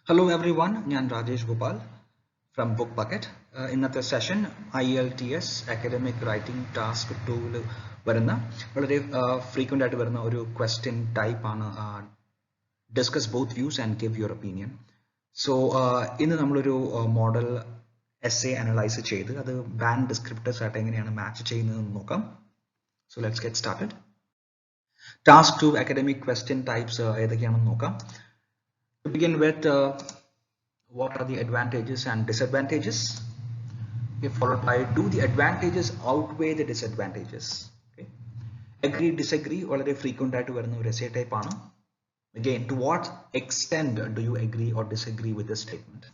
Hello everyone, ഞാൻ Rajesh Gopal from Book Bucket. ഇന്നത്തെ session IELTS academic writing task 2 വരുന്ന വളരെ ഫ്രീക്വൻ്റ് ആയിട്ട് വരുന്ന ഒരു ക്വസ്റ്റ്യൻ ടൈപ്പ് ആണ് discuss both views and give your opinion. So ഇന്ന് നമ്മളൊരു മോഡൽ എസ്സേ അനലൈസ് ചെയ്ത് അത് ബാൻഡ് ഡിസ്ക്രിപ്റ്റേഴ്സ് ആയിട്ട് എങ്ങനെയാണ് മാച്ച് ചെയ്യുന്നതെന്ന് നോക്കാം. So let's get started. Task 2 academic question types ഏതൊക്കെയാണെന്ന് നോക്കാം. To begin with, what are the advantages and disadvantages? Followed by, do the advantages outweigh the disadvantages? Okay. Agree, disagree, already frequent to varna oru essay type aanu. Again, to what extent do you agree or disagree with this statement?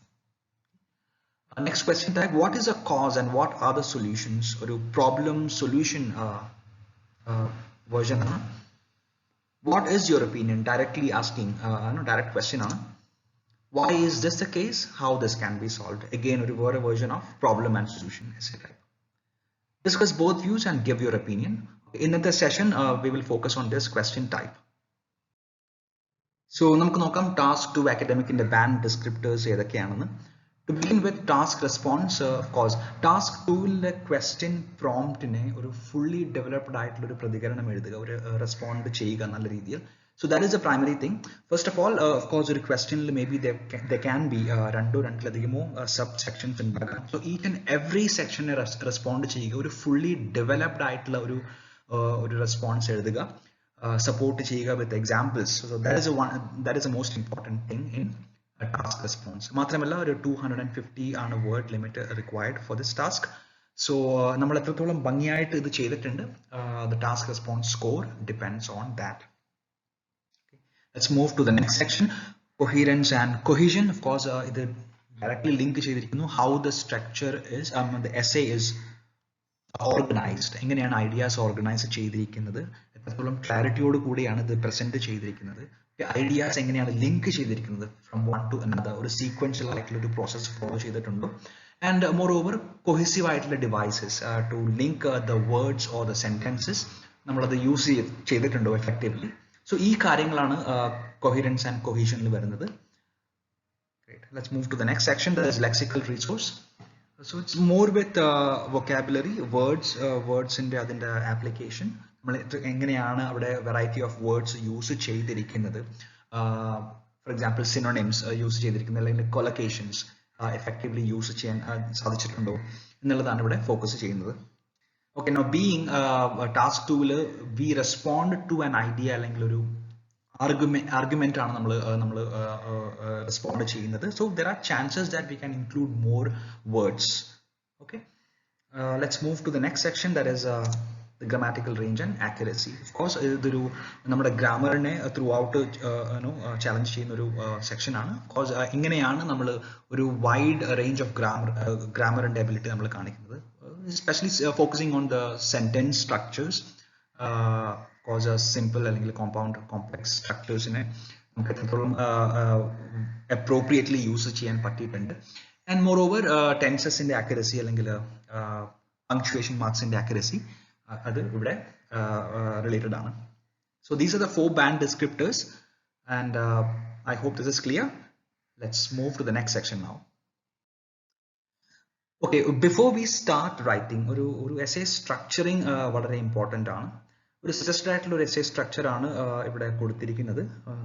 Next question type, what is a cause and what are the solutions? Oru problem solution version aanu. What is your opinion? Directly asking, direct question on why is this the case? How this can be solved? Again, a version of problem and solution essay type. Discuss both views and give your opinion. In this session, we will focus on this question type. So, നമുക്ക് നോക്കാം task 2 academic in the band descriptors ഏതൊക്കെയാണെന്ന്. To begin with task response, of course, task 2 question prompt ne oru fully developed ആയിട്ടുള്ള ഒരു പ്രതികരണം എഴുതുക, ഒരു respond ചെയ്യുക നല്ല രീതിയിൽ. So that is the primary thing. First of all, of course, ഒരു questionil maybe there can be രണ്ടിലധികമോ subsections ഉണ്ടാകാം. So each and every section respond ചെയ്യുക, ഒരു fully developed ആയിട്ടുള്ള ഒരു response എഴുതുക, support ചെയ്യുക with examples. So that is the most important thing in a task response. മാത്രമല്ല ഒരു 250 ആണ് word limit required for this task. So നമ്മൾ എത്രത്തോളം ഭംഗിയായിട്ട് ഇത് ചെയ്തിട്ടുണ്ട്, the task response score depends on that. Okay. Let's move to the next section, coherence and cohesion. Of course, ഇത് directly link ചെയ്തിരിക്കുന്നു how the structure is, the essay is organized. എങ്ങനെയാണ് ideas organise ചെയ്തിരിക്കുന്നത്, എത്രത്തോളം ക്ലാരിറ്റിയോട് കൂടിയാണ് ഇത് present ചെയ്തിരിക്കുന്നത്, ideas എങ്ങനെയാണ് link ചെയ്തിരിക്കുന്നത് ഫ്രം വൺ ടു അനദർ, ഒരു സീക്വൻഷ്യൽ ആയിട്ടുള്ള ഒരു പ്രോസസ് ഫോളോ ചെയ്തിട്ടുണ്ടോ, ആൻഡ് മോർ ഓവർ കൊഹെസീവ് ആയിട്ടുള്ള devices to link the words or the sentences നമ്മളത് യൂസ് ചെയ്തിട്ടുണ്ടോ എഫക്റ്റീവ്ലി. സോ ഈ കാര്യങ്ങളാണ് കൊഹിറൻസ് ആൻഡ് കൊഹീഷനിൽ വരുന്നത്. Let's move to the next section, that is lexical resource. So it's more with vocabulary, words in the application. എങ്ങനെയാണ് അവിടെ variety of words use ചെയ്തിരിക്കുന്നത്, for example synonyms use ചെയ്തിരിക്കുന്നത്, അല്ലെങ്കിൽ കൊലക്കേഷൻസ് effectively use ചെയ്യാൻ സാധിച്ചിട്ടുണ്ടോ എന്നുള്ളതാണ് ഇവിടെ focus ചെയ്യുന്നത്. Okay, being task 2 we respond to an idea, അല്ലെങ്കിൽ ഒരു ആർഗ്യുമെന്റ് ആണ് നമ്മൾ റെസ്പോണ്ട് ചെയ്യുന്നത്. So there are chances that we can include more words. Okay, let's move to the next section, that is the grammatical range and accuracy. Of course, idoru nammade grammar ne throughout challenge cheyyuna oru section aanu. Of course, inganeyana nammal oru wide range of grammar and ability nammal kanikkunnu, especially focusing on the sentence structures. Cause simple allengil compound complex structures ne namukku ethatholam appropriately use cheyan pattittunde, and moreover tenses inde accuracy allengil punctuation marks inde accuracy അത് ഇവിടെ related ആണ്. So these are the 4 band descriptors, and I hope this is clear. Let's move to the next section now. Okay, before we start writing, ഒരു essay structuring വളരെ important ആണ്. ഒരു suggested ആയിട്ടുള്ള ഒരു essay structure ആണ് ഇവിടെ കൊടുത്തിരിക്കുന്നത്.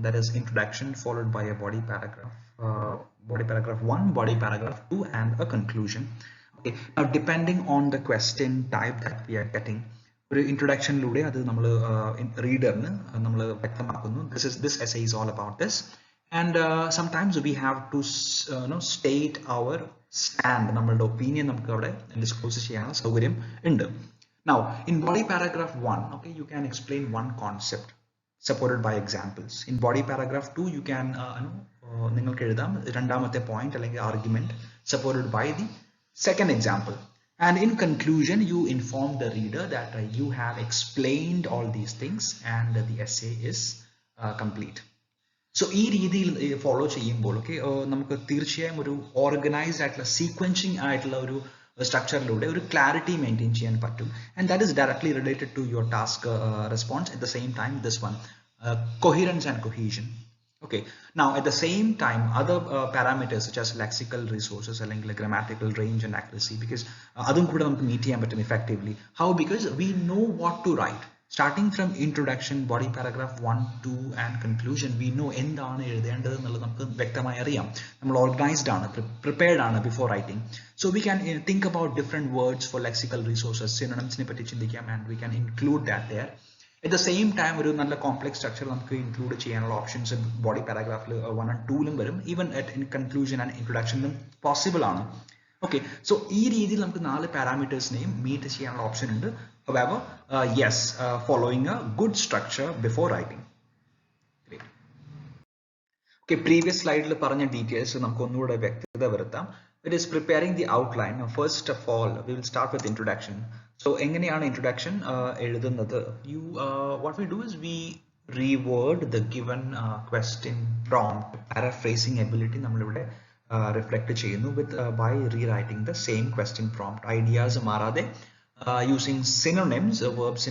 That is introduction followed by a body paragraph 1, body paragraph 2, and a conclusion. Okay. Now, depending on the question type that we are getting, ഒരു ഇൻട്രൊഡക്ഷനിലൂടെ അത് നമ്മൾ റീഡറിന് നമ്മൾ വ്യക്തമാക്കുന്നു, this essay is all about this, and sometimes we have to state our stand, നമ്മളുടെ opinion നമുക്ക് അവിടെ disclose ചെയ്യാനുള്ള സൗകര്യം ഉണ്ട്. Now, in body paragraph 1, okay, you can explain one concept supported by examples. In body paragraph 2, you can നിങ്ങൾക്ക് എഴുതാം രണ്ടാമത്തെ point അല്ലെങ്കിൽ argument supported by the second example, and in conclusion you inform the reader that you have explained all these things and the essay is complete. So ഈ രീതിയിൽ follow ചെയ്യുമ്പോൾ നമുക്ക് തീർച്ചയായും ഒരു ഓർഗനൈസ്ഡ് ആയിട്ടുള്ള സീക്വൻസിങ് ആയിട്ടുള്ള ഒരു സ്ട്രക്ചറിലൂടെ ഒരു ക്ലാരിറ്റി മെയിൻറ്റെയിൻ ചെയ്യാൻ പറ്റും, and that is directly related to your task response. At the same time, this one coherence and cohesion. Okay, now at the same time other parameters such as lexical resources അല്ലെങ്കിൽ grammatical range and accuracy, because അതും കൂടെ നമുക്ക് meet ചെയ്യാൻ പറ്റും effectively. How? Because we know what to write. Starting from introduction, body paragraph 1, 2 and conclusion, we know എന്താണ് എഴുതേണ്ടത് എന്നുള്ളത് നമുക്ക് വ്യക്തമായി അറിയാം. നമ്മൾ organized ആണ്, prepared ആണ് before writing. So we can think about different words for lexical resources, synonyms നെ പറ്റി ചിന്തിക്കാം, and we can include that there. At the same time, ഒരു നല്ല കോംപ്ലക്സ് സ്ട്രക്ചർ നമുക്ക് ഇൻക്ലൂഡ് ചെയ്യാനുള്ള ഓപ്ഷൻസ് ബോഡി പാരാഗ്രാഫിൽ 1 and 2 വരും, ഈവൻ അറ്റ് കൺക്ലൂഷൻ ആൻഡ് ഇൻട്രൊഡക്ഷനിലും പോസിബിൾ ആണ്. ഓക്കെ, സോ ഈ രീതിയിൽ നമുക്ക് 4 പാരാമീറ്റേഴ്സിനെയും മീറ്റ് ചെയ്യാനുള്ള ഓപ്ഷൻ ഉണ്ട്. However, yes, following a good structure before writing. Great. Okay, previous slide പറഞ്ഞ ഡീറ്റെയിൽസ് നമുക്ക് ഒന്നുകൂടെ വ്യക്തത വരുത്താം. It is preparing the outline. Now, first of all, we will start with introduction. So എങ്ങനെയാണ് introduction എഴുതുന്നത്? What we do is we reword the given question prompt. Paraphrasing ability നമ്മളിവിടെ reflect ചെയ്യുന്നു by rewriting the same question prompt. Ideas മാറാതെ using synonyms, verbs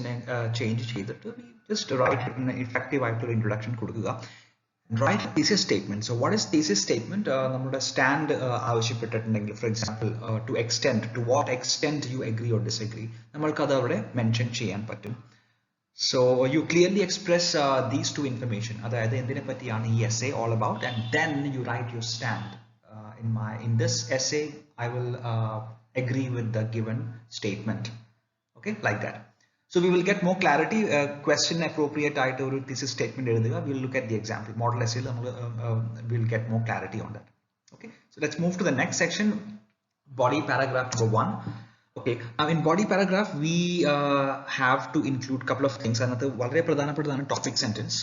change ചെയ്തിട്ട് we just write an effective ആയിട്ടുള്ള introduction കൊടുക്കുക. Write a thesis statement. So what is thesis statement? നമ്മുടെ stand ആവശ്യപ്പെട്ടിട്ടുണ്ടെങ്കിൽ, for example, to what extent you agree or disagree, നമ്മൾക്ക് അത് അവിടെ mention ചെയ്യാൻ പറ്റും. So you clearly express these two information, അതായത് എന്തിനെ പറ്റിയാണ് ഈ essay all about, and then you write your stand. In this essay I will agree with the given statement. Okay, like that. So we will get more clarity. Question appropriate ആയിട്ട് ഒരു thesis statement എഴുതുക. We will look at the example. Model essay we will get more clarity on that. Okay, so let's move to the next section, body paragraph number 1. Okay, now in body paragraph we have to include couple of things. Another വളരെ പ്രധാനപ്പെട്ടതാണ് topic sentence.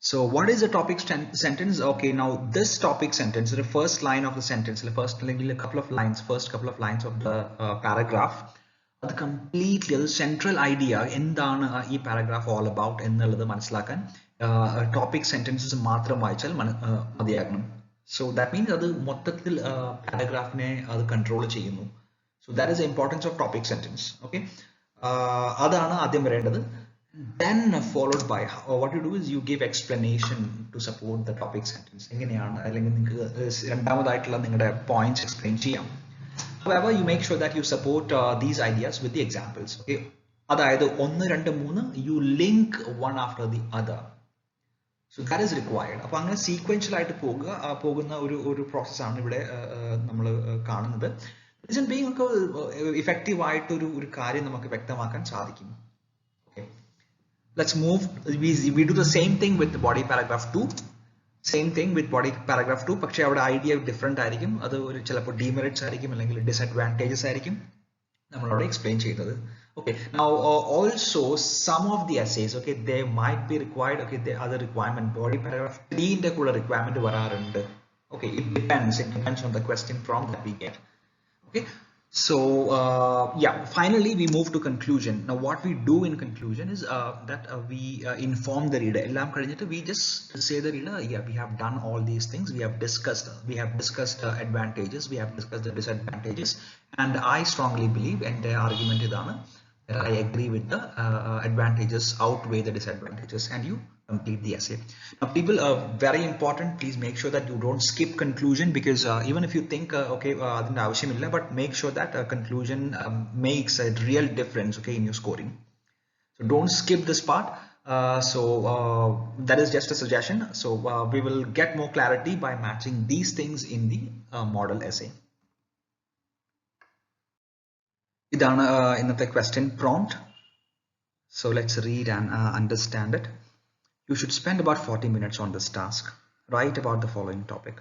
So what is a topic sentence? Okay, now this topic sentence, the first line of the sentence, the first couple of lines of the paragraph, അത് completely അത് central idea എന്താണ് ഈ paragraph all about എന്നുള്ളത് മനസ്സിലാക്കാൻ topic sentences മാത്രം വായിച്ചാൽ മതിയാകണം. So that means അത് മൊത്തത്തിൽ പാരഗ്രാഫിനെ അത് കൺട്രോൾ ചെയ്യുന്നു. So that is the importance of topic sentence. Okay, അതാണ് ആദ്യം വരേണ്ടത്. Then followed by what you do is you give explanation to support the topic sentence. എങ്ങനെയാണ് അല്ലെങ്കിൽ നിങ്ങൾക്ക് രണ്ടാമതായിട്ടുള്ള നിങ്ങളുടെ പോയിന്റ്സ് എക്സ്പ്ലെയിൻ ചെയ്യാം. However, you make sure that you support these ideas with the examples. Okay, അതായത് 1, 2, 3 you link one after the other. So that is required. അപ്പോൾ അങ്ങനെ sequential ആയിട്ട് പോകുന്ന ഒരു പ്രോസസ്സാണ് ഇവിടെ നമ്മൾ കാണുന്നത്. റീസൺ ബീയിങ് ഒക്കെ ഇഫക്റ്റീവ് ആയിട്ട് ഒരു കാര്യം നമുക്ക് വ്യക്തമാക്കാൻ സാധിക്കും. Okay, let's move. We do the same thing with the body paragraph 2. Same thing with body paragraph 2, പക്ഷേ അവിടെ ഐഡിയ ഡിഫറെന്റ് ആയിരിക്കും. അത് ഒരു ചിലപ്പോൾ ഡിമെറിറ്റ്സ് ആയിരിക്കും അല്ലെങ്കിൽ ഡിസഡ്വാൻറ്റേജസ് ആയിരിക്കും നമ്മളവിടെ എക്സ്പ്ലെയിൻ ചെയ്യുന്നത്. Okay, now also some of the essays, okay, they might be required. Okay, the other requirement body paragraph 3 ന്റെ കൂടെ requirement വരാറുണ്ട്. Okay, it depends on the question prompt that we get. Okay, so yeah, finally we move to conclusion. Now what we do in conclusion is that we inform the reader. Ellam kazhinjittu we just say the reader, yeah, we have done all these things, we have discussed advantages, we have discussed the disadvantages, and I strongly believe, and the argument idana, that I agree with the advantages outweigh the disadvantages, and you complete the essay. Now people, very important, please make sure that you don't skip conclusion, because even if you think okay adinte avashyamilla, but make sure that conclusion makes a real difference, okay, in your scoring. So don't skip this part. That is just a suggestion. So we will get more clarity by matching these things in the model essay. ഇതാണ് ഇന്നത്തെ question prompt. So let's read and understand it. You should spend about 40 minutes on this task. Write about the following topic.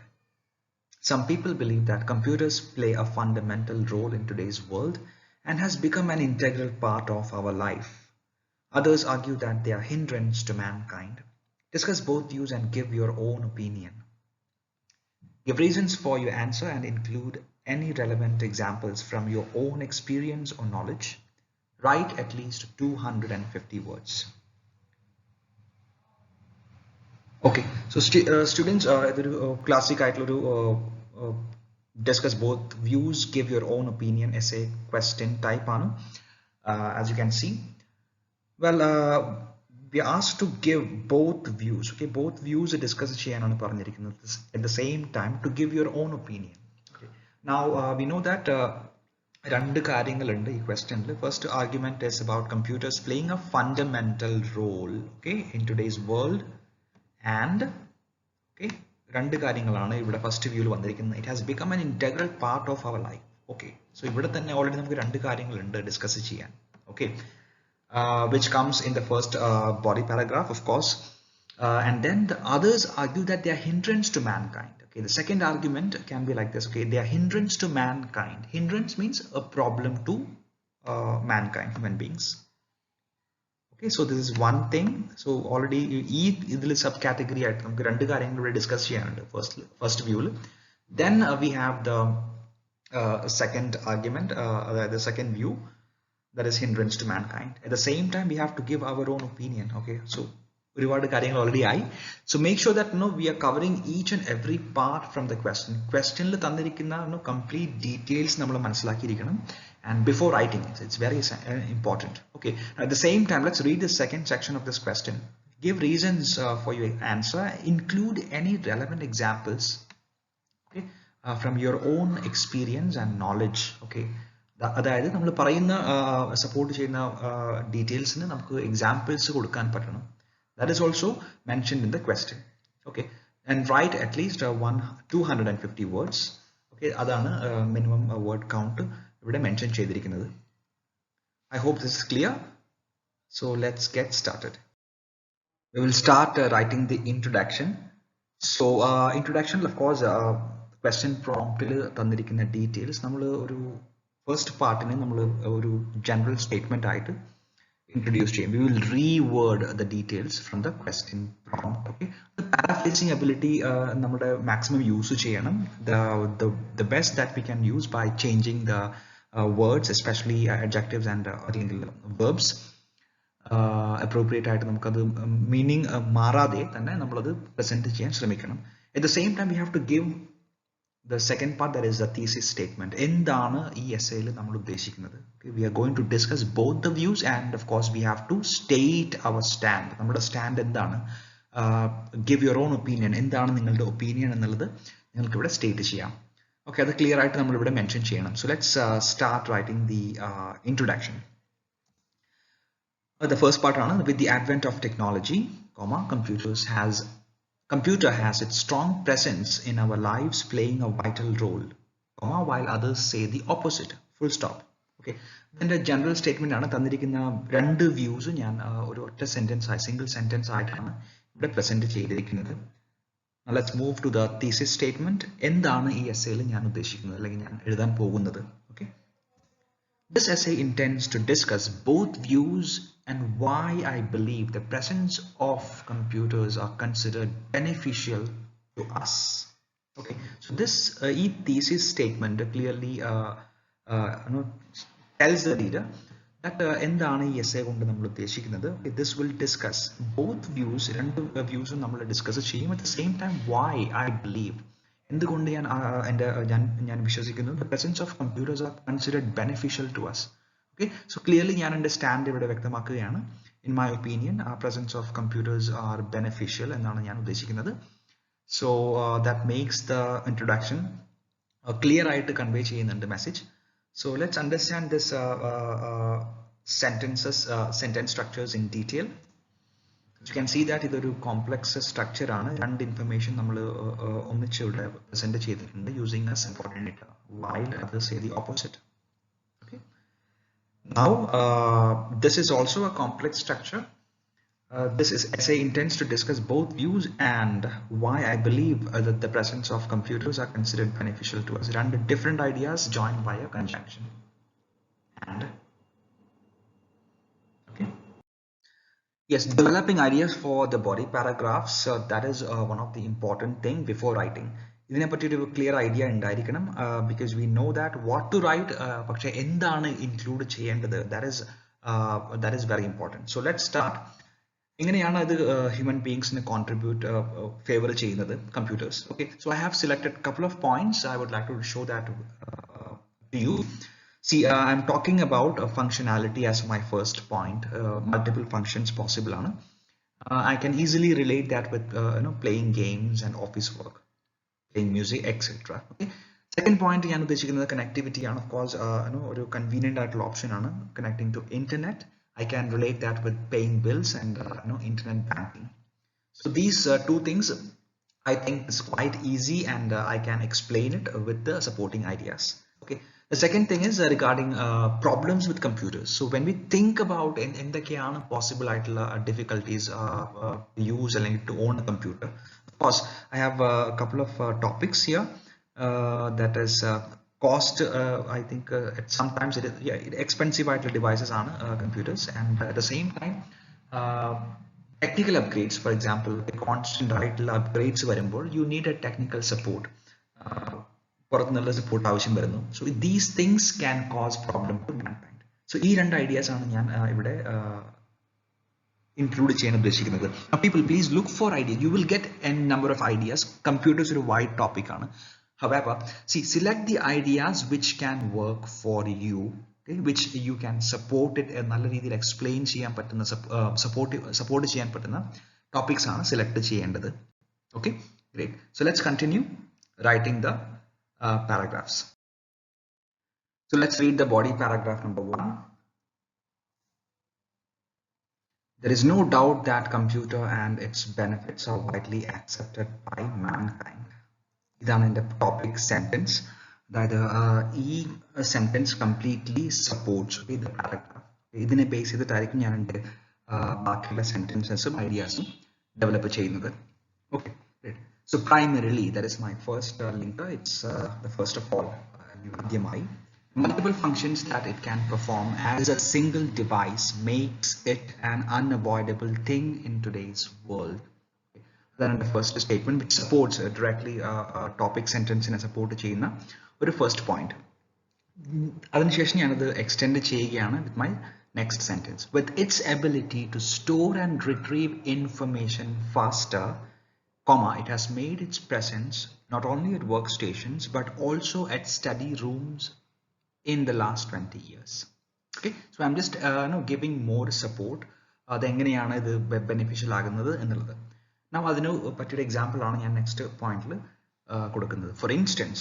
Some people believe that computers play a fundamental role in today's world and has become an integral part of our life. Others argue that they are hindrance to mankind. Discuss both views and give your own opinion. Give reasons for your answer and include any relevant examples from your own experience or knowledge. Write at least 250 words. Okay, so students, classic discuss both views, give your own opinion, essay, question type. As you can see, well, we are asked to give both views. Okay, both views discuss ചെയ്യാനാണ് പറഞ്ഞിരിക്കുന്നത് at the same time to give your own opinion. Okay. Now we know that രണ്ട് കാര്യങ്ങളുണ്ട് ഈ ക്വസ്റ്റ്യനിൽ. First argument is about computers playing a fundamental role, okay, in today's world. And okay, രണ്ട് കാര്യങ്ങളാണ് ഇവിടെ first വ്യൂവിൽ വന്നിരിക്കുന്നത്. It has become an integral part of our life. Okay, so ഇവിടെ തന്നെ ഓൾറെഡി നമുക്ക് രണ്ട് കാര്യങ്ങളുണ്ട് ഡിസ്കസ് ചെയ്യാൻ. Okay, which comes in the first body paragraph, of course, and then the others argue that they are hindrance to mankind. Okay, the second argument can be like this. Okay, they are hindrance to mankind. Hindrance means a problem to mankind, human beings. Okay, so this is one thing. So already ഇതിൽ subcategory ആയിട്ട് നമുക്ക് രണ്ട് കാര്യങ്ങൾ ഇവിടെ discuss ചെയ്യാനുണ്ട് first view. Then we have the second argument, the second view, that is hindrance to mankind. At the same time, we have to give our own opinion. Okay, so ഒരുപാട് കാര്യങ്ങൾ already ആയി. So make sure that we are covering each and every part from the question. Questionൽ തന്നിരിക്കുന്ന complete details നമ്മൾ മനസ്സിലാക്കിയിരിക്കണം. And before writing it, it's very important. Okay, at the same time, let's read the second section of this question. Give reasons for your answer. Include any relevant examples, okay, from your own experience and knowledge. Okay, അതായത് നമ്മൾ പറയുന്ന support ചെയ്യുന്ന ഡീറ്റെയിൽസിന് നമുക്ക് examples കൊടുക്കാൻ പറ്റണം. That is also mentioned in the question. Okay, and write at least 250 words. Okay, അതാണ് minimum word count ഇവിടെ mention ചെയ്തിരിക്കുന്നത്. I hope this is clear. So let's get started. We will start writing the introduction. So introduction, of course, question promptൽ തന്നിരിക്കുന്ന details നമ്മൾ ഒരു first പാർട്ടിനെ നമ്മൾ ഒരു general statement ആയിട്ട് introduce ചെയ്യും. We will reword the details from the question prompt. Okay, the paraphrasing ability നമ്മുടെ maximum use ചെയ്യണം. The best that we can use by changing the words, especially adjectives and verbs, appropriate ആയിട്ട് നമുക്കത് meaning മാറാതെ തന്നെ നമ്മളത് present ചെയ്യാൻ ശ്രമിക്കണം. At the same time, we have to give the second part, that is the thesis statement. എന്താണ് ഈ essayയിൽ നമ്മൾ ഉദ്ദേശിക്കുന്നത്? Okay, we are going to discuss both the views, and of course we have to state our stand. നമ്മുടെ stand എന്താണ്? Give your own opinion. എന്താണ് നിങ്ങളുടെ opinion എന്നുള്ളത് നിങ്ങൾക്ക് ഇവിടെ സ്റ്റേറ്റ് ചെയ്യാം. Okay, അത് ക്ലിയർ ആയിട്ട് നമ്മൾ ഇവിടെ മെൻഷൻ ചെയ്യണം. So let's start writing the introduction. The first part ആണ്, with the advent of technology, computer has its strong presence in our lives, playing a vital role, while others say the opposite. Full stop. Okay, ഇതിന്റെ general statement ആണ് തന്നിരിക്കുന്ന രണ്ട് views ഞാൻ ഒരു ഒറ്റ sentence ആയി single sentence ആയിട്ടാണ് ഇവിടെ പ്രസന്റ് ചെയ്തിരിക്കുന്നത്. Now let's move to the thesis statement. എന്താണ് ഈ essayയിൽ ഞാൻ ഉദ്ദേശിക്കുന്നത് അല്ലെങ്കിൽ ഞാൻ എഴുതാൻ പോകുന്നത്? Okay, this essay intends to discuss both views and why I believe the presence of computers are considered beneficial to us. Okay, so this thesis statement clearly tells the reader that എന്താണ് ഈ essay കൊണ്ട് നമ്മൾ ഉദ്ദേശിക്കുന്നത്. This will discuss both views, രണ്ട് വ്യൂസും നമ്മൾ discuss ചെയ്യും. At the same time, why I believe, എന്തുകൊണ്ട് ഞാൻ വിശ്വസിക്കുന്നു the presence of computers are considered beneficial to us. Okay, so clearly ഞാൻ എൻ്റെ സ്റ്റാൻഡ് ഇവിടെ വ്യക്തമാക്കുകയാണ്. In my opinion, presence of computers are beneficial എന്നാണ് ഞാൻ ഉദ്ദേശിക്കുന്നത്. So that makes the introduction clear ആയിട്ട് കൺവേ ചെയ്യുന്നുണ്ട് message. So let's understand this sentence structures in detail. You can see that ഇതൊരു കോംപ്ലക്സ് സ്ട്രക്ചർ ആണ്. രണ്ട് ഇൻഫർമേഷൻ നമ്മൾ ഒന്നിച്ച് ഇവിടെ പ്രസന്റ് ചെയ്തിട്ടുണ്ട് using a subordinate while others say the opposite. Okay, now this is also a complex structure. This essay intends to discuss both views and why I believe that the presence of computers are considered beneficial to us. Random different ideas joined by a conjunction. And okay, yes, developing ideas for the body paragraphs, that is one of the important thing before writing. ഇതിനെ പറ്റി ഒരു clear idea ഉണ്ടായിരിക്കണം. Because we know that what to write, പക്ഷേ എന്താണ് include ചെയ്യേണ്ടത്, that is very important. So let's start. എങ്ങനെയാണ് അത് human ബീയിങ്സിനെ കോൺട്രിബ്യൂട്ട് ഫേവർ ചെയ്യുന്നത് computers? Okay, so I have selected couple of points. I would like to show that to you. See, I'm talking about functionality as my first point. Multiple functions possible ആണ്. I can easily relate that with playing games and office work, playing music, etc. Okay. Second point ഞാൻ ഉദ്ദേശിക്കുന്നത് connectivity ആണ്. Of course, ഒരു convenient ആയിട്ടുള്ള option ആണ് connecting to internet. I can relate that with paying bills and internet banking. So these two things I think is quite easy, and I can explain it with the supporting ideas. Okay. The second thing is regarding problems with computers. So when we think about എന്തൊക്കെയാണ് possible ആയിട്ടുള്ള difficulties to use അല്ലെങ്കിൽ to own a computer, of course I have a couple of topics here. That is cost. I think sometimes it is expensive ആയിട്ടുള്ള devices ആണ് computers, and at the same time technical upgrades. For example, constant ആയിട്ടുള്ള upgrades വരുമ്പോൾ you need a technical support. പുറത്തുനിന്നുള്ള support ആവശ്യം വരുന്നു. So these things can cause problem to mankind. So ഈ രണ്ട് ideas ആണ് ഞാൻ ഇവിടെ include ചെയ്യാൻ ഉദ്ദേശിക്കുന്നത്. Now people, please look for ideas. You will get a number of ideas. Computers ഒരു wide topic ആണ്. However, see, select the ideas which can work for you, okay, which you can support it നല്ല രീതിയിൽ explain ചെയ്യാൻ പറ്റുന്ന support ചെയ്യാൻ പറ്റുന്ന topics ആണ് select ചെയ്യേണ്ടത്. Okay, great. So let's continue writing the paragraphs. So let's read the body paragraph number 1. There is no doubt that computer and its benefits are widely accepted by mankind. ഇതാണ് എൻ്റെ topic sentence. അതായത് ഈ sentence completely supports ഇത് paragraph. ഇതിനെ base ചെയ്തിട്ടായിരിക്കും ഞാൻ എൻ്റെ ബാക്കിയുള്ള സെന്റൻസസും ഐഡിയാസും develop ചെയ്യുന്നത്. Okay, so primarily that is my first linker. It's the first of all ആദ്യമായി multiple functions that it can perform as a single device makes it an unavoidable thing in today's world. Then the first statement which supports directly topic sentence in a support ചെയ്യുന്ന ഒരു first point. അതിനുശേഷം ഞാൻ അത് extend ചെയ്യുകയാണ് with my next sentence. With its ability to store and retrieve information faster, comma, it has made its presence not only at workstations but also at study rooms in the last 20 years. Okay, so I'm just giving more support. അതെങ്ങനെയാണ് ഇത് beneficial ആകുന്നത് എന്നുള്ളത്. Now അതിന് പറ്റിയൊരു example ആണ് ഞാൻ next പോയിന്റിൽ കൊടുക്കുന്നത്. For instance,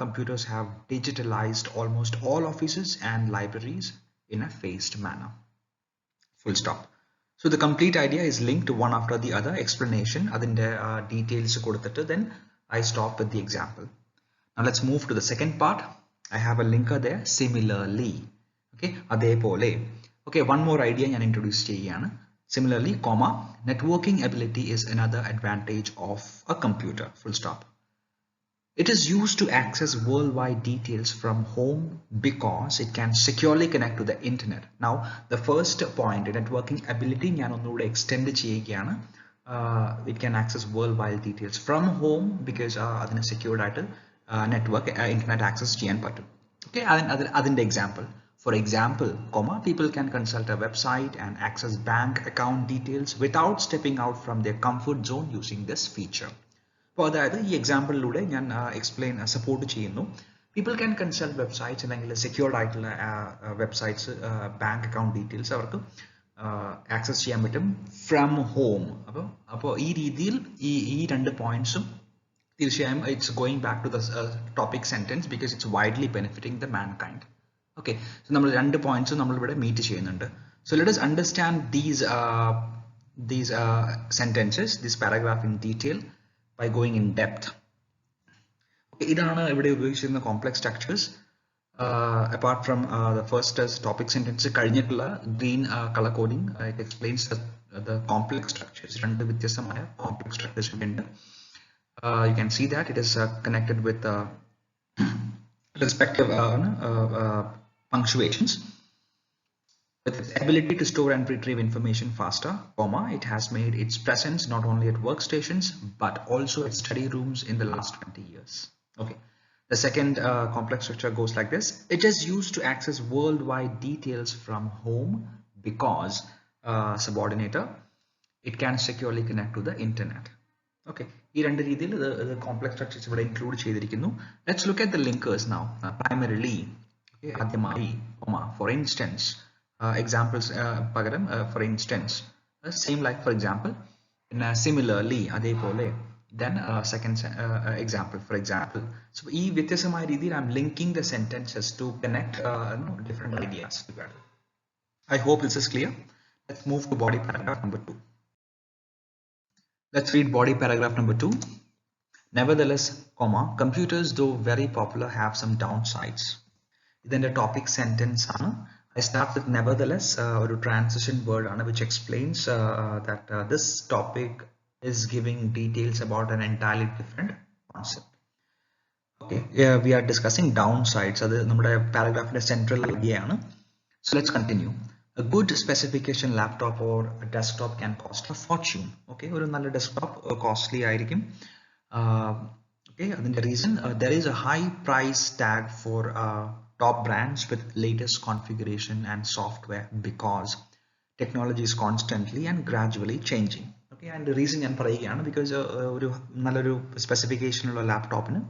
computers have digitalized almost all offices and libraries in a phased manner. Full stop. So the complete idea is linked to one after the other explanation. അതിന്റെ details കൊടുത്തിട്ട് then I stop with the example. Now let's move to the second part. I have a linker there. Similarly, okay, അതേപോലെ. Okay, one more idea ഞാൻ introduce ചെയ്യുകയാണ്. Similarly, comma, networking ability is another advantage of a computer. Full stop. It is used to access worldwide details from home because it can securely connect to the internet. Now, the first point, networking ability, ഞാൻ ഒന്നുകൂടെ extend ചെയ്യുകയാണ്. It can access worldwide details from home because അതിന് secured ആയിട്ട് network internet access ചെയ്യാൻ പറ്റും. Okay, അതിന്റെ example. For example, comma, people can consult a website and access bank account details without stepping out from their comfort zone using this feature. അപ്പോൾ അതായത് ഈ എക്സാമ്പിളിലൂടെ ഞാൻ explain support ചെയ്യുന്നു. People can consult websites അല്ലെങ്കിൽ secured ആയിട്ടുള്ള websites, bank account details അവർക്ക് access ചെയ്യാൻ പറ്റും ഫ്രം ഹോം. അപ്പോൾ ഈ രീതിയിൽ ഈ രണ്ട് പോയിന്റ്സും തീർച്ചയായും it's going back to the topic sentence because it's widely benefiting the mankind. Okay, so നമ്മൾ രണ്ട് പോയിന്റ്സ് നമ്മൾ ഇവിടെ മീറ്റ് ചെയ്യുന്നുണ്ട്. So let us understand these sentences, this paragraph in detail by going in depth. Okay, ഇതാണ് ഇവിടെ ഉപയോഗിച്ചിരുന്ന complex structures. Apart from the first topic sentence കഴിഞ്ഞിട്ടുള്ള green color coding, it explains the complex structures. രണ്ട് വ്യത്യസ്തമായ complex structures ഉണ്ട്. You can see that it is connected with respective punctuations. With its ability to store and retrieve information faster, comma, it has made its presence not only at workstations but also at study rooms in the last 20 years. Okay, the second complex structure goes like this. It is used to access worldwide details from home because subordinator, it can securely connect to the internet. Okay, ഈ രണ്ട് രീതിയിൽ complex structures ഇവിടെ include ചെയ്തിരിക്കുന്നു. Let's look at the linkers now. Primarily, ആദ്യമായി, for instance, examples പകരം for instance, Same like for example, in similarly അതേപോലെ then second example for example. So ഈ വ്യത്യസ്തമായ രീതിയിൽ I'm linking the sentences to connect different ideas together. I hope this is clear. Let's move to body paragraph number 2. Let's read body paragraph number 2. Nevertheless, comma, computers though very popular have some downsides. Then the topic sentence I start with nevertheless or a transition word which explains that this topic is giving details about an entirely different concept. Okay, yeah, we are discussing downsides. So the paragraph is central idea. So let's continue. A good specification laptop or a desktop can cost a fortune. Okay, or another desktop costly ആയിരിക്കും. Okay, and the reason there is a high price tag for top brands with latest configuration and software because technology is constantly and gradually changing. Okay, and the reason ഞാൻ പറയുകയാണ് because ഒരു നല്ലൊരു specification ഉള്ള ലാപ്ടോപ്പിന്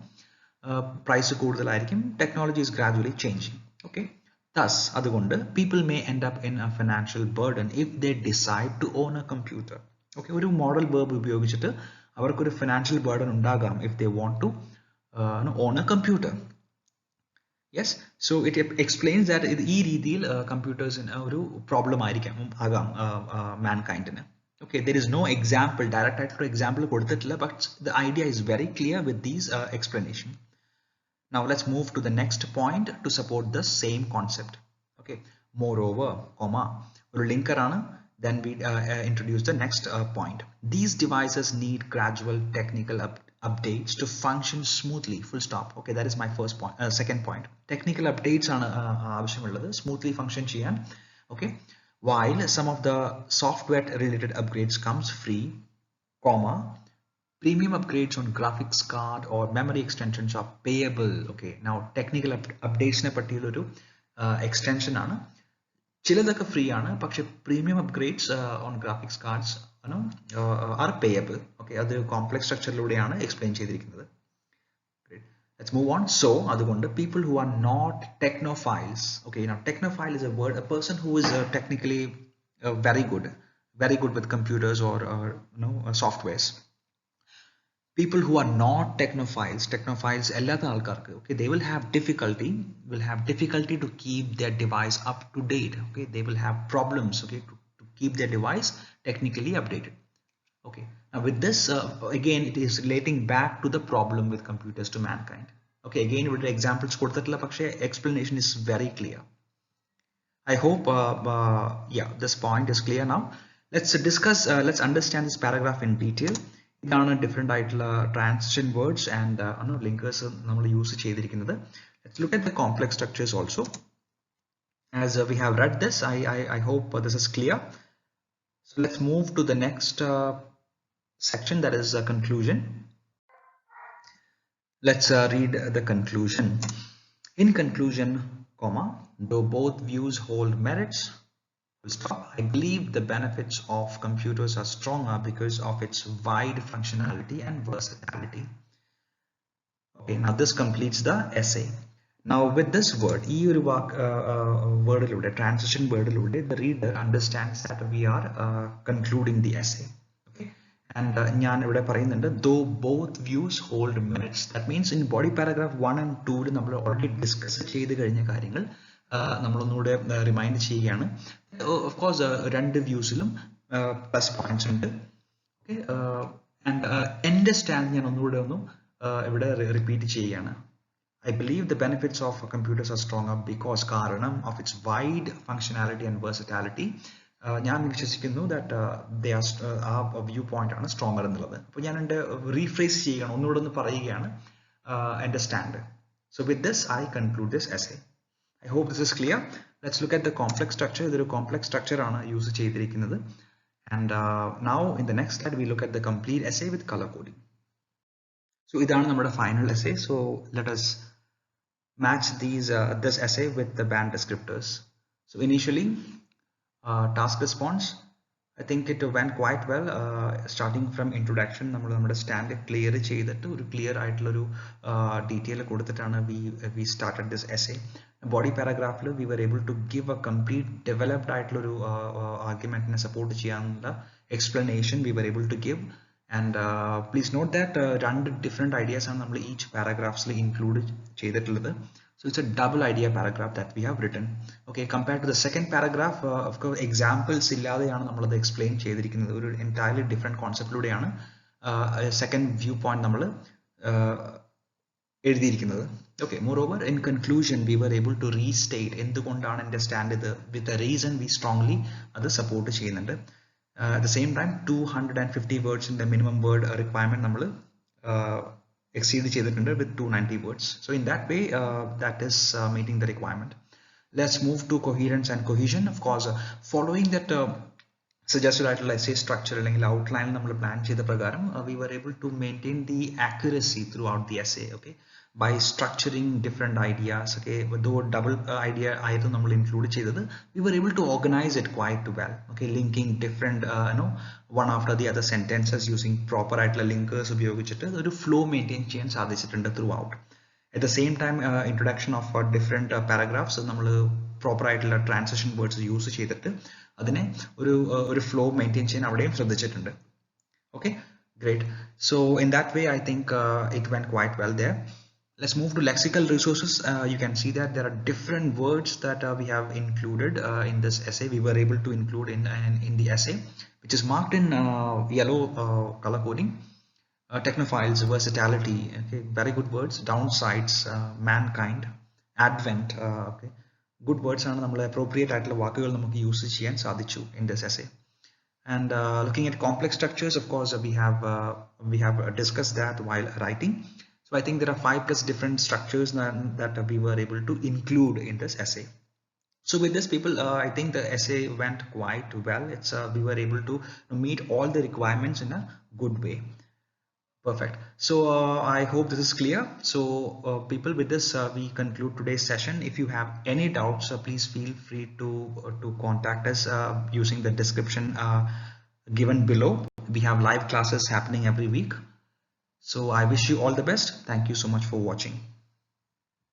price കൂടുതലായിരിക്കും, technology is gradually changing. Okay, thus അതുകൊണ്ട് people may end up in a financial burden if they decide to own a computer. Okay, ഒരു modal verb ഉപയോഗിച്ചിട്ട് അവർക്കൊരു financial burden ഉണ്ടാകാം if they want to own a computer. Yes, so it explains that ഈ രീതിയിൽ computers ഒരു problem ആയിരിക്കാം ആകാം mankind ന്. Okay, there is no example, direct ആയിട്ടുള്ള example കൊടുത്തിട്ടില്ല, but the idea is very clear with these explanation. Now let's move to the next point to support the same concept. Okay, moreover, comma, ഒരു linker ആണ്. Then we introduce the next point. These devices need gradual technical updates to function smoothly. Full stop. Okay, that is my first point. Second point. Technical updates ആണ് ആവശ്യമുള്ളത് smoothly function ചെയ്യാൻ. Okay, while some of the software related upgrades comes free, comma, premium upgrades on graphics card or memory extensions are payable. Okay, now technical updates ne pattiyulla oru extension aanu. ചിലതൊക്കെ free ആണ്, പക്ഷെ premium upgrades on graphics cards are payable. Okay, അത് complex സ്ട്രക്ചറിലൂടെയാണ് explain ചെയ്തിരിക്കുന്നത്. Let's move on. So അതുകൊണ്ട് people who are not technophiles. Okay, now technophile is a word, a person who is technically very good with computers or softwares. People who are not technophiles എല്ലാത്ത ആൾക്കാർക്ക്, okay, they will have difficulty to keep their device up to date. Okay, they will have problems, okay, to keep their device technically updated. Okay, now with this again it is relating back to the problem with computers to mankind. Okay, again with the examples കൊടുത്തിട്ടില്ല, പക്ഷേ explanation is very clear. I hope yeah, this point is clear now. Let's understand this paragraph in detail. ഇതാണ് different ആയിട്ടുള്ള transition words and linkers നമ്മൾ use ചെയ്തിരിക്കുന്നത്. Let's look at the complex structures also. As we have red this, I hope this is clear. So let's move to the next section, that is conclusion. Let's read the conclusion. In conclusion, comma, though both views hold merits, I believe the benefits of computers are stronger because of its wide functionality and versatility. Okay, now this completes the essay. Now with this word, transition word, the reader understands that we are concluding the essay. Okay, and though both views hold merits, that means in body paragraph 1 and 2 we already discussed ചെയ്തു കഴിഞ്ഞ കാര്യങ്ങൾ നമ്മളൊന്നുകൂടെ remind ചെയ്യുകയാണ്. Of course രണ്ട് വ്യൂസിലും plus points ഉണ്ട്. Okay, and എൻ്റെ stand ഞാൻ ഒന്നുകൂടെ ഇവിടെ റിപ്പീറ്റ് ചെയ്യുകയാണ്. I believe the benefits of computers are stronger because കാരണം of its wide functionality and versatility. ഞാൻ വിശ്വസിക്കുന്നു ദാറ്റ് ആ വ്യൂ പോയിന്റ് ആണ് സ്ട്രോങ്ങർ എന്നുള്ളത്. അപ്പോൾ ഞാൻ എൻ്റെ റീഫ്രേസ് ചെയ്യുകയാണ്, ഒന്നുകൂടെ ഒന്ന് പറയുകയാണ് എൻ്റെ stand. So with this I conclude this essay. I hope this is clear. Let's look at the complex structure. ഇതൊരു കോംപ്ലക്സ് സ്ട്രക്ചർ ആണ് യൂസ് ചെയ്തിരിക്കുന്നത്. And now in the next slide we look at the complete essay with color coding. So ഇതാണ് നമ്മുടെ final essay. So let us match this essay with the band descriptors. So initially task response, I think it went quite well. Starting from introduction, നമ്മൾ നമ്മുടെ stand clear ചെയ്തിട്ട് ഒരു clear ആയിട്ടുള്ള ഒരു detail കൊടുത്തിട്ടാണ് we started this essay. Body പാരഗ്രാഫിൽ we were able to give a complete developed ആയിട്ടുള്ള ഒരു ആർഗ്യുമെന്റിനെ സപ്പോർട്ട് ചെയ്യാനുള്ള explanation we were able to give. And please note that രണ്ട് different ideas ആണ് നമ്മൾ each paragraphs include ചെയ്തിട്ടുള്ളത്. So it's a double idea paragraph that we have written. Okay, compared to the second paragraph, of course examples ഇല്ലാതെയാണ് നമ്മൾ അത് explain ചെയ്തിരിക്കുന്നത്. ഒരു entirely different concept ലൂടെയാണ് second viewpoint നമ്മൾ എഴുതിയിരിക്കുന്നത്. Okay, moreover in conclusion we were able to restate എന്തുകൊണ്ടാണ് എൻ്റെ stand ഇത് with a reason we strongly അത് സപ്പോർട്ട് ചെയ്യുന്നുണ്ട്. At the same time 250 words in the minimum word requirement നമ്മൾ exceed ചെയ്തിട്ടുണ്ട് with 290 words. So in that way that is meeting the requirement. Let's move to coherence and cohesion. Of course following that suggested ആയിട്ടുള്ള essay structure അല്ലെങ്കിൽ outline നമ്മൾ plan ചെയ്ത പ്രകാരം we were able to maintain the accuracy throughout the essay. Okay, by structuring different ideas. Okay, though double idea ആയിരുന്നു നമ്മൾ include ചെയ്തത്, we were able to organize it quite well. Okay, linking different one after the other sentences using proper ആയിട്ടുള്ള linkers ഉപയോഗിച്ചിട്ട് ഒരു flow maintain ചെയ്യാൻ സാധിച്ചിട്ടുണ്ട് throughout. At the same time introduction of different paragraphs നമ്മൾ proper ആയിട്ടുള്ള transition words use ചെയ്തിട്ട് അതിനെ ഒരു flow maintain ചെയ്യാൻ അവിടെയും ശ്രദ്ധിച്ചിട്ടുണ്ട്. Okay, great. So in that way I think it went quite well there. Let's move to lexical resources. You can see that there are different words that we have included in this essay. We were able to include in the essay, which is marked in yellow color coding. Technophiles, versatility, okay, very good words. Downsides, mankind, advent, okay, good words ആണ് നമ്മൾ appropriate ആയിട്ടുള്ള വാക്കുകൾ നമുക്ക് use ചെയ്യാൻ സാധിച്ചു in this essay. And looking at complex structures, of course we have discussed that while writing. So I think there are 5+ different structures that we were able to include in this essay. So with this people, I think the essay went quite well. We were able to meet all the requirements in a good way. Perfect. So I hope this is clear. So people, with this we conclude today's session. If you have any doubts, please feel free to contact us using the description given below. We have live classes happening every week. So I wish you all the best. Thank you so much for watching.